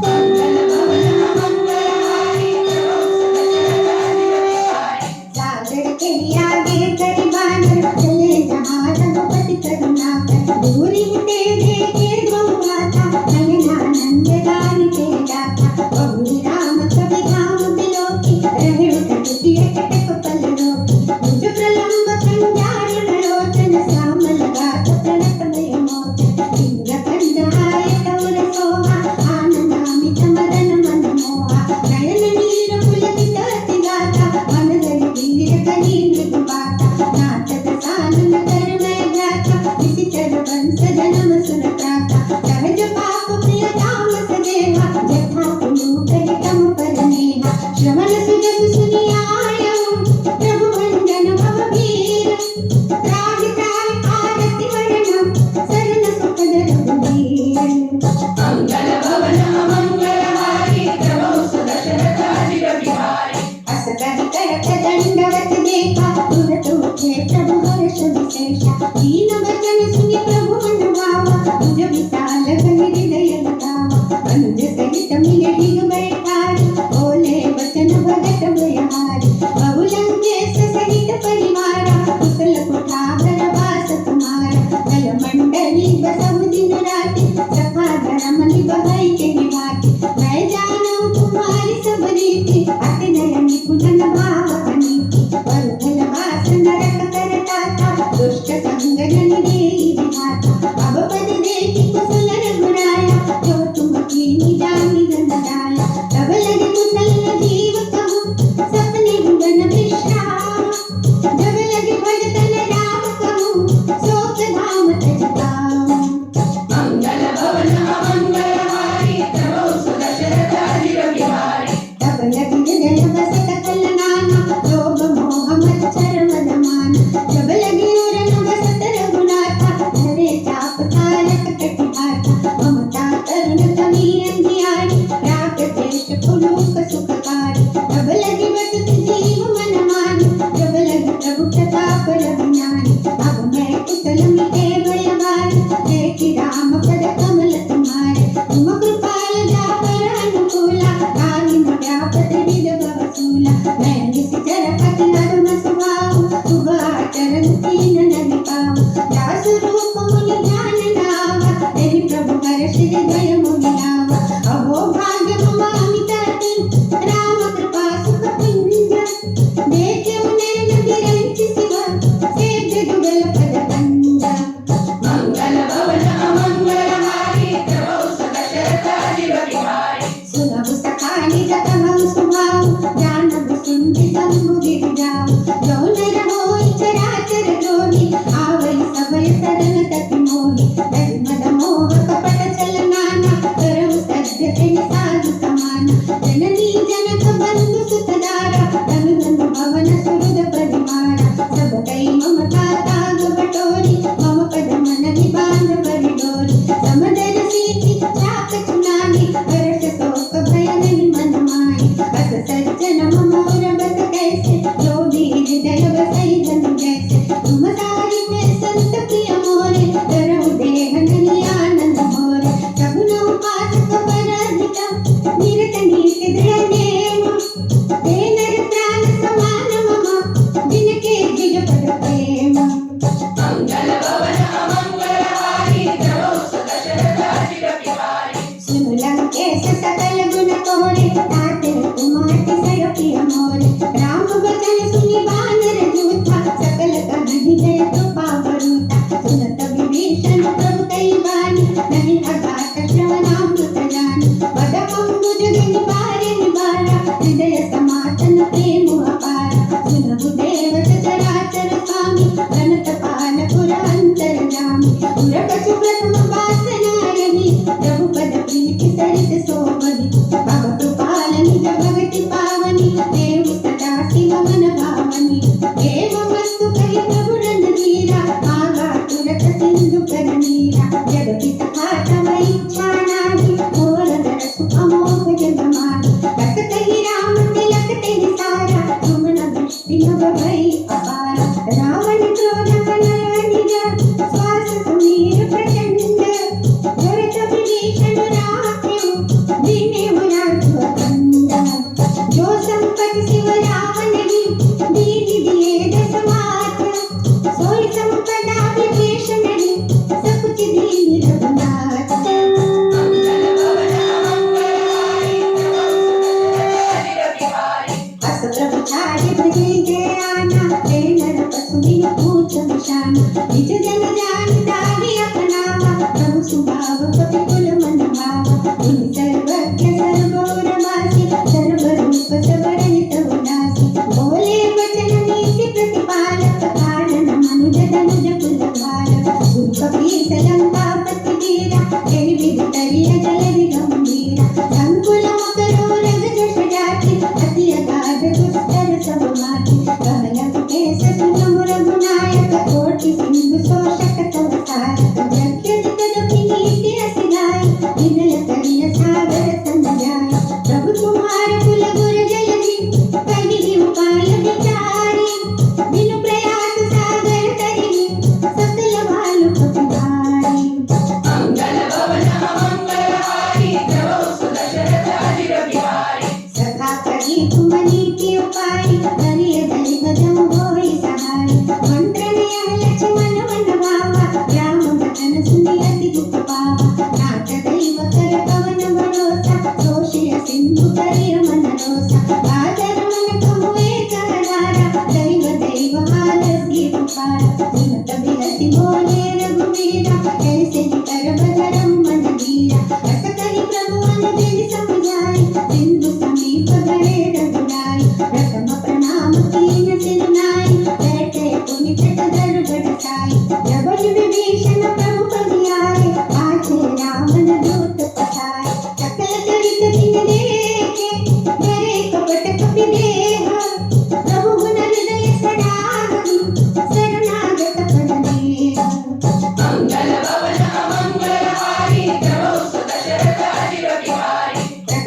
मंगल भवन मंगलहारी प्रभु सुदशरथ अजिर बिहारी सागर के आगे करि बानर चले जहाँ रघुपति करुणाकर दूरि ते देखे ध्रुव गाथा नयनानंद गान के गाथा बहुरी राम कवि धाम बिलोकी रहे उठति एकटक पल रोकी भुज प्रलंब कंजारुण लोचन श्यामल गाथ प्रणतमय मोचन इंद्रकंद हाय कौर सोहा आनंदामित मदन मन मोहा नयन नीर पुलकित अति गाथा मन धरि वीर करी मृदु बाता नाचत सानन कर मैं गाथा विचित्र वंश जन्म सुन त्राता सहज पाप प्रिय धाम सदेहा जथा पुलु कहि तम पर नेहा श्रवण सुजस सुनि आयहु प्रभु भंजन भव वीर त्राहि त्राहि आरति वर्णम शरण सुखद रघुवीर मंगल भवन मंगलहारी प्रभु सुदशरथ अजिर बिहारी अस कहि करत दंडवत देखा तुरत उठे प्रभु हर्ष विशेषा दीन वचन सुनि प्रभु मन भावा तुझ विशाल कहि हृदय लगावा अनुज सहित मिले डिग बैठारी बोले वचन भगत भयहारी बहु लंकेश सहित परिवारा कुशल कुठार वास तुम्हारा कल मंडली बसहु दिन राति सखा धर्म निभाई के निभाती मैं जानू जानी जन डाला तब लगे कुशल जीव कहूँ सपने भुवन विश्राम जब लगे भजतन राम कहूँ शोक धाम तज पाऊं मंगल भवन मंगलहारी प्रभो सुदशरथ अजिर बिहारी तब लगे हृदय बसत कल नाना लोभ मोह मच्छर मद मान जब लगे उरन बसत रघुनाथा धरे चाप तारक कटिहाथा ममता तरुण समीर अंधियारी राग देश पुलुक सुखकारी तब लगे बसत जीव मन मानी जब लगे प्रभु प्रताप रघुनानी अब मैं कुशल मिटे बलवान देखी राम पद कमल तुम्हारे तुम कृपाल जापर अनुकूला कामिन व्यापत विद भवसूला मैं निश्चर पति नरम स्वभाव शुभ आचरण तीन ननि पाऊं दास रूप मुनि ध्यान नावा तेहि प्रभु कर श्री दय मुनि लावा अहो भाग्य मम अमित अतुल राम कृपा सुख पुंज देखे नैन विरंच शिव सेव्य जुगल पद कंज मंगल भवन मंगलहारी प्रभो सुदशरथ अजिर बिहारी सुलभ सखा निज कहु सुभाऊ जानब सुनति शंभु गिर जाऊ जो नर होई चराचर जोगी आवै सबय सरल तपि मोहि दहि मद मोह कपट छल नाना करहु सत्य तेहि साधु समाना जननी जनक बंधु सुत दारा धनु धनु भवन सुहृद परिवारा सब कई ममता ताग बटोरी मम पद मन निबांध करि डोरी समदर सीति चाक चुनानी हर्ष शोक भय नहीं मन माही अस सज्जन मम और बस कैसे लोभी हृदय बसई धनु जैसे तुम सारी में संत प्रिय मोरे करहु देह धनि आनंद मोरे सगुन उपासक पराजिता निरत नीति दृढ़ नेम ते नर प्राण समान मम जिनके द्विज पद प्रेम मंगल भवन मंगलहारी प्रभो सुदशरथ अजिर बिहारी सुन लंकेश सकल गुण तोरे ताते कुमार सय प्रिय मोरे राम बचन सुनि बानर जूथा सकल कहि जय कृपा बरूता सुनत विभीषण प्रभु कई बानी नहीं अगात श्रवणामृत जानी पद अंबुज गिनि पारे निबारा हृदय समातन प्रेम अपारा सुनहु देव सचराचर स्वामी गणत पाल पुर अंतर जामी पुर कछु प्रथम वासना रही प्रभु पद प्रीति सरित सोबहि भव कृपाल निज भगति पावनी देव सदा शिव मन भावनी देव मस्तु कहि प्रभु रणधीरा आगा तुरत सिंधु कर नीरा जगति सखा तव इच्छा नाही मोर दरसु अमोघ जग माही बस कहि राम तिलक तेहि सारा तुम न दृष्टि नभ भई अपारा रावण क्रोध कनय निज श्वास सुमीर प्रचंड जरत विभीषण राख्यो दीने मुरारु अखंड जो संपत शिव रावण ही दीन दिए दस मात्र सोई संपदा विभीषण ही सकुच दीन रघुनाथ मंगल भवन मंगलहारी प्रभो सुदशरथ अजिर बिहारी अस प्रभु छाड़ि भजे जय आना ते नर पशु बिन पूछ निशाना निज जन जान ताहि अपनावा प्रभु सुभाव कपि कुल मन भावा तुम सर्वज्ञ सर्वोरवासी सर्वरूप सबरहित उदासी बोले वचन नीति प्रतिपालक कारण मनुज धनुज कुल भालक गुरु कपीस लंकापति वीरा तेहि विधि तरिय जल गंभीरा संकुल मकरो रग जस जाति अति अगाध दुस्तर सब माति कहलक केस सुगम रघुनायक कोटि सिंधु शोषक तव तारक जगत तदपि नीति रस गाई विनय करिय सागर संग जाई प्रभु तुम्हार कुल गुर जलधि कहि उपाय विचारी बिनु प्रयास सागर तरिहि सकल भालु कपि भारी मंगल भवन मंगलहारी प्रभो सुदशरथ अजिर बिहारी सखा कहि तुम नीति उपाय करिय दहि भजम होई सहाय मंत्र नियम लक्ष्मण मन भावा राम बचन सुनि अति दुख पावा नाथ दैव कर पवन भरोसा सोषिय सिंधु करिय मन रोसा आदर मन कहु एक हजारा दैव दैव हालसी पुकारा सुनत बिरति बोले रघुवीरा ऐसे ही कर बजरम मन धीरा अस कहि प्रभु मन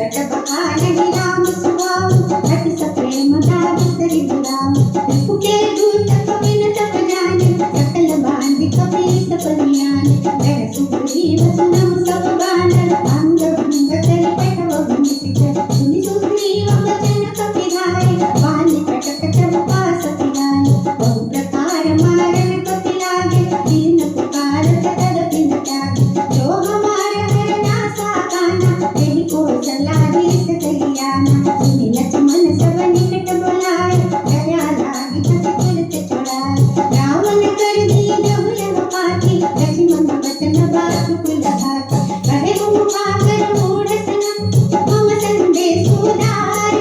प्रकट बखानहि राम सुभाऊ अति सप्रेम दासरि दुराऊ त्रिपुटे दूत कपिन तप जाने सकल बांधि कपीस परियाने दर सुग्रीव सुनम सब बानर अंग भंग करि पठव भूमिसित सुनि सुग्रीव वचन कपिधारे वाली कटक तब पास पिराए बहु प्रकार मारन कपि लागे दीन पुकारत तदपि न त्यागे जो हमार हरना साकाना तेहि को सलाहित कहियाना सुनि लक्ष्मण सब निकट बुलाए दया लागी कपि तुरत छुड़ाए रावण कर दीनहु यह पाती लक्ष्मण वचन बात कुलघाती कहे मुखाकर मूढ़ सन मम संदेश उदार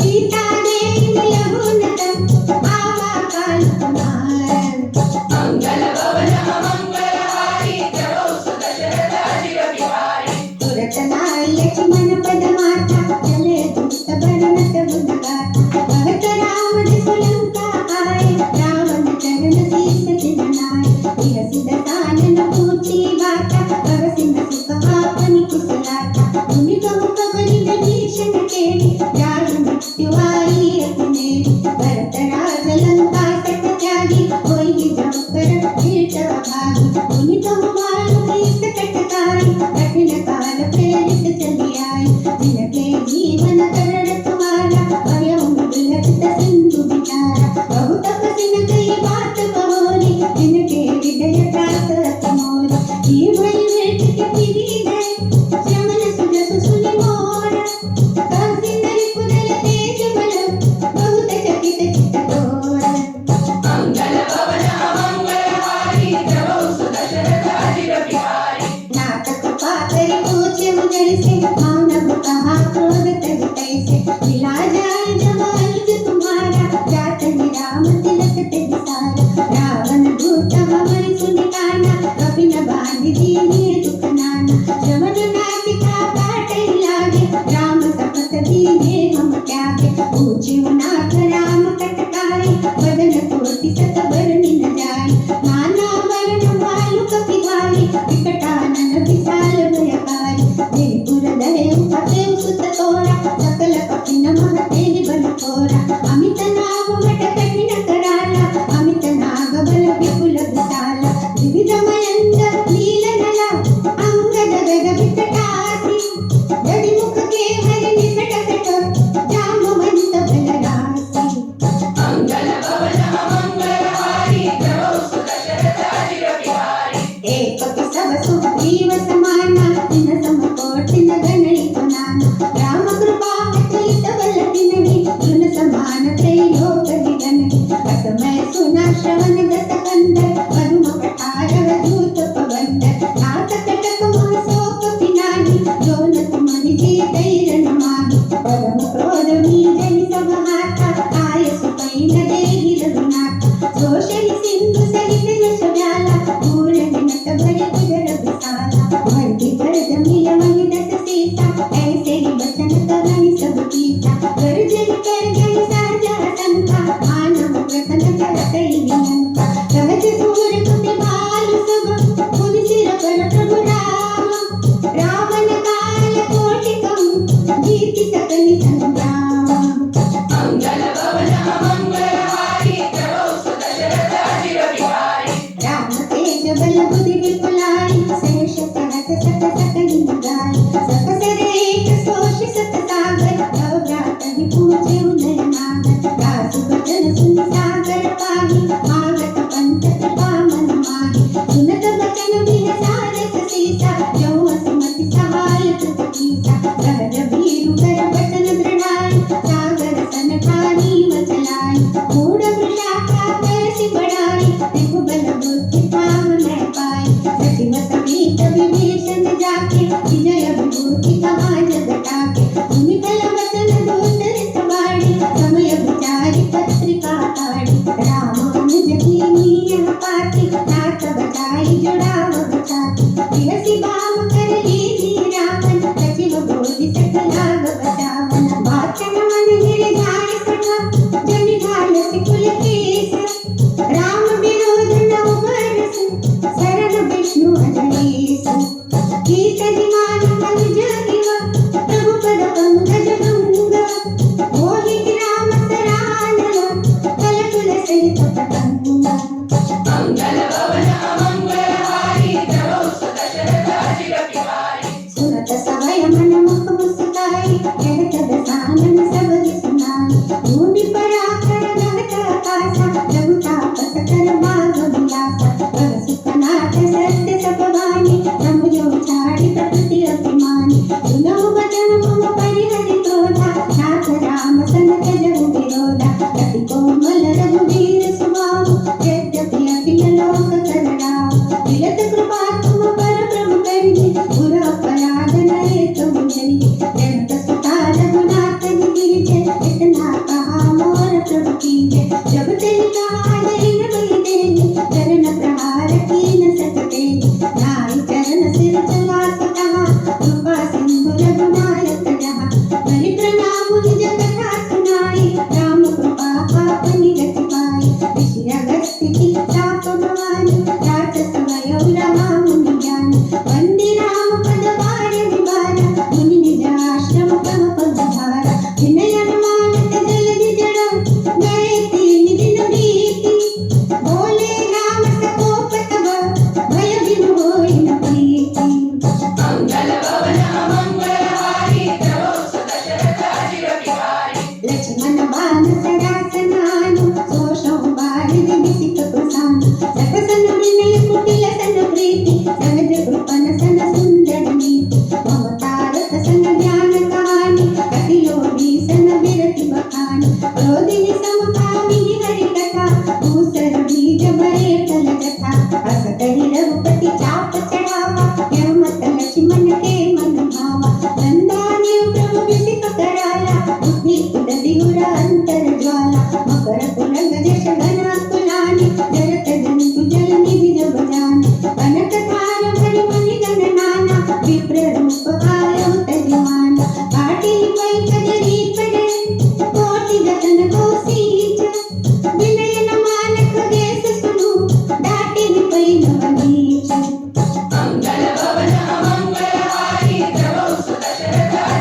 सीता देहि मिलहु न तम आवा काल कुमार मंगल भवन मंगलहारी प्रभो सुदशरथ अजिर बिहारी तुरत नाई लक्ष्मण पद माथा चले दूत बरनत गुण गाथा कहत राम दिसु लंका आए रावण चरण शीस जिनाए बिहसि दसानन पूछी बाता करसि न सुख आपनि कुशलाता मुनि कहु कबरि विभीषण केहि जाहि मृत्यु आई अपने भरत राज लंका तट त्यागी होई जब कर तीर्थ अभागी मुनि कहु मानु कीस कटकाई कठिन काल प्रेरित चली आई जिनके जीवन करण तुम्हारा भयउ विलसित सिंधु बिचारा बहु तपस्वी न कई बात कहोरी जिनके हृदय त्रास मोर जी भई भेंट के फिरी गए श्रमण सुजस सुनि मोर कहसी नरि कुदल तेज बल बहुत चकित चित तोर मंगल भवन मंगलहारी प्रभो सुदशरथ अजिर बिहारी नाटक पाकर पूछे मुझे से मानव कहा क्रोध तज तैसे मिला जाए जमानुज तुम्हारा जात ही राम तिलक तेज सारा रावण दूत हमारी सुनि काना कपि न बांधि दीने दुख नाना श्रवण नासिका काटहि लागे राम सपत दीने हम त्यागे पूछे नाथ राम कटकाई बदन कोटि सत बरनि न जाई नाना वरण वायु कपि धारी विकटानन विशाल भयकारी जयपुर दहे उपते सुत तोरा सकल कठिन महते बल थोरा अमित नाम वट कठिन कराला अमित नाग बल विपुल विशाला विविध मयंक नील नला अंगद गद विकटासी जड़ि मुख के हरि निकट सट जामवंत बल रासी मंगल भवन मंगलहारी प्रभो सुदशरथ अजिर बिहारी एक सब सुग्रीव समाना दिन सम कोटि न गणि पुनाना राम कृपा अतुलित बल तिन्हि गुण समान त्रैलोक दिगन्हि असमय सुना श्रवण दस कंदर पद्म पठारव दूत पवंदर तात कटक मह शोक पिनाहि जो न तुमहि जीतै रण माहि परम क्रोध मीजहि सब हाथा आय सुपै न देहि रघुनाथा जोषहि सिंधु सहित यश व्याला पूर हिनत भरि उदर विशाला भरति गर्ज मिल महि दस सीता ऐसे ही बचन कहहि सब कीसा गर्जहि करजहि सहज हसंता मानव प्रसन्न करतहि नियंता सहज सूर कुटि भालु सब मुनि सिर पर प्रभु राम रावण काल कोटि कहूँ जीति सकनि संग्राम मंगल भवन मंगलहारी प्रभो सुदशरथ अजिर बिहारी राम तेज बल बुद्धि विपुलाई शेष सहस सत सकहि गाई सकस रेख सोष सत सागर तव भ्रातहि पूछे उदय नागर दासु बचन सुनि सागर पाहि भागत पंथ कृपा मन माहि सुनत बचन बिहसारस सीसा जो असमति सहाय कृत कीसा सहज भीरु कर बचन दृढ़ाई सागर सन ठानी मचलाई मूढ़ वृषाखा करसि बढ़ाई त्रिभु बल बुद्धि पाव न पाई सचिव समेत विभीषण जाके विजय विभूति कहा जग टाके सुनि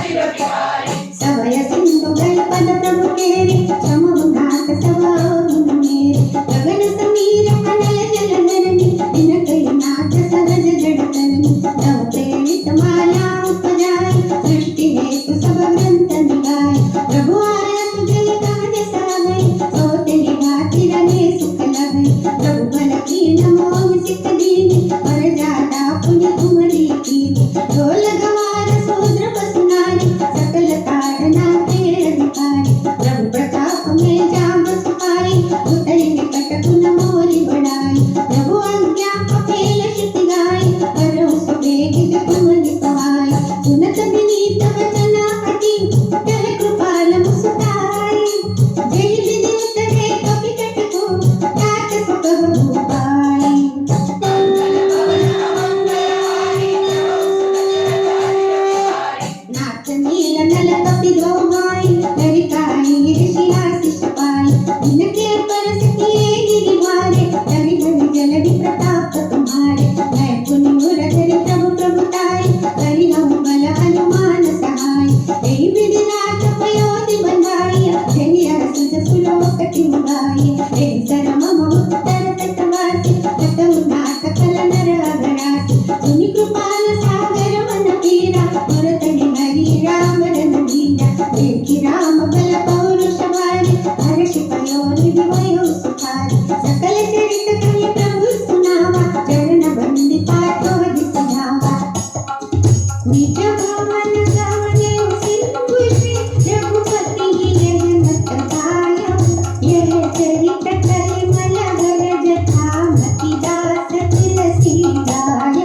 अजिर बिहारी सवय सिंधु गल पद प्रभु केरे समुनाथ सवा मेरे गगन समीर अनल जल धरनी दिन कई नाथ सहज जड़ करनी नव प्रेरित माला उपजाई सृष्टि हेतु सब ग्रंथ निगाए प्रभु आया तुझे काज सागई सोते गाती रहे सुख लगई प्रभु बल की मोह सिख दीनी पर जाता पुण्य तुम्हारी की ढोल गवार शूद्र पसुनारी सकल तारना के अधिकारी प्रभु प्रताप में जाम सुखाई उतरी निकट पुन मोरी बढ़ाई प्रभु आज्ञा अकेल शित गाई करो सुबेगित तुम्हारी सहाय सुनत विनीत वचन अति कह कृपाल मुस्काई जय विधि उतरे कपि कट को तात सुख भूपाई मंगल भवन मंगलहारी नाथ नील नल कपि दोहाई लरिकाई ऋषि आशीष पाई इनके परस किए गिरिवारे रवि धनि जल भी प्रताप तुम्हारे मैं पुनि मुर धरि प्रभु प्रभुताई करि हम बल हनुमान सहाय यही विधि नाथ पयोधि बंधाई जहि सुज सुलोक तिंगाई यही सरम मम उत्तर तटवासी ततउ नाथ कल नर अगरासी सुनि कृपाल सागर मन पीरा मुरतनि हरि राम रघुवीरा देखि राम बल पौरुष भारी हर्ष पयोनिधि भयो सुखारी सकल चरित कहि प्रभु सुनावा चरण बंदी पातो हरि सुनावा निज भवन गवने सिंधु श्री रघुपति यह मत गाया यह चरित कलिमल भर जथा मति दास तुलसी गाय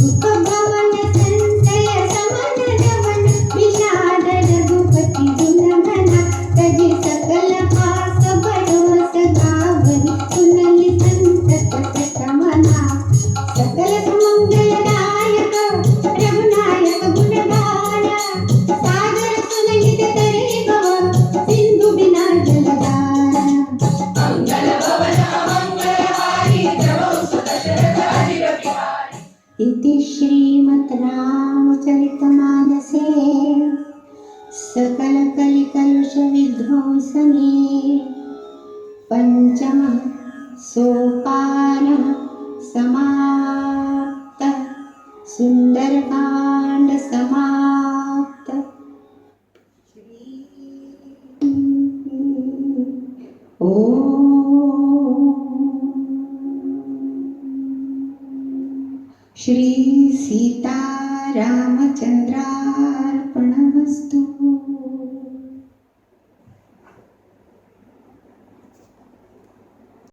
सुख भवन संतय समन जवन विषाद रघुपति गुण घना तजि सकल पास बड़ोस गावनि सुनहि संतत सतमना सकल सुमंगलदायक रघुनायक गुण गाया सागर सुनहित तरहि भव सिंधु बिना जल धारा मंगल भवन मंगलहारी प्रभु सुदशरथ अजिर बिहारी इति श्रीमद् रामचरितमानसे सकल कलिकलुष विध्वंसने पंचमः सोपानः समाप्तः सुंदरकांड समाप्त श्री सीता रामचंद्राय